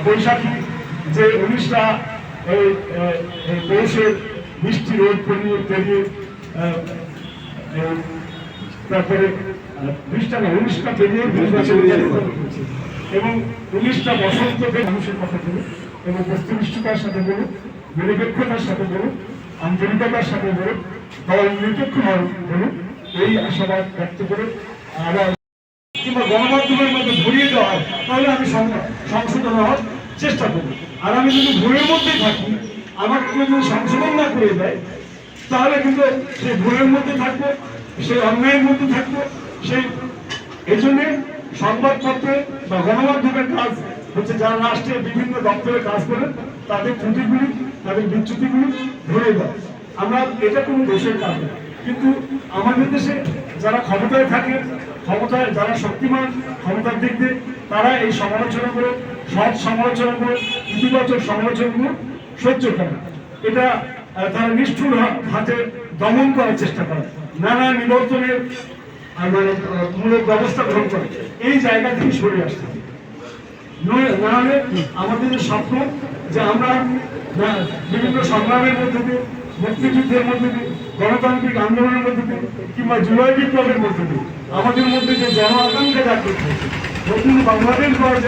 বৈশাখী যে 19টা পৌষের বৃষ্টি রোদ পেরিয়ে তারপরে 19টা পেরিয়ে এবং 19টা বসন্তকে মানুষের কথা বলুন এবং বস্তুনিষ্ঠতার সাথে বলুন, নিরপেক্ষতার সাথে বলুন, আন্তরিকতার সাথে বলুন, দল নিরপেক্ষ বলুন, এই আশাবাদ ব্যক্ত করে আবার কিংবা গণমাধ্যমের মধ্যে ভরিয়ে দেওয়া হয় তাহলে আমি সংশোধন হওয়ার চেষ্টা করব। আর আমি যদি ভুলের মধ্যেই থাকি, আমাকে কেউ যদি সংশোধন না করে দেয় তাহলে কিন্তু সেই ভুলের মধ্যে থাকবো, সেই অন্যায়ের মধ্যে থাকবো। এই জন্যে সংবাদপত্রে বা গণমাধ্যমের কাজ হচ্ছে যারা রাষ্ট্রের বিভিন্ন দপ্তরে কাজ করেন তাদের ত্রুটিগুলি, তাদের বিচ্যুতিগুলি ধরে দেয়। আমরা এটা কোনো দোষের কাজ না, কিন্তু আমাদের দেশে যারা ক্ষমতায় থাকে, ক্ষমতায় যারা শক্তিমান, ক্ষমতার দিক দিয়ে তারা এই সমালোচনাগুলো, সৎ সমালোচনাগুলো, ইতিবাচক সমালোচনাগুলো সহ্য করে। এটা তারা নিষ্ঠুর হাতে দমন করার চেষ্টা করে, নানা নিবর্তনের মূলক ব্যবস্থা গ্রহণ করে। এই জায়গা থেকে সরে আসতে না হলে আমাদের যে স্বপ্ন যে আমরা বিভিন্ন সংগ্রামের মধ্যে দিয়ে, মুক্তিযুদ্ধের মধ্যে দিয়ে, গণতান্ত্রিক আন্দোলনের মধ্যে দিয়ে কিংবা জুলাই বিপ্লবের মধ্যে দিয়ে আমাদের মধ্যে যে জন আকাঙ্ক্ষা জাগ্রত হয়েছে, নতুন বাংলাদেশ গড়ার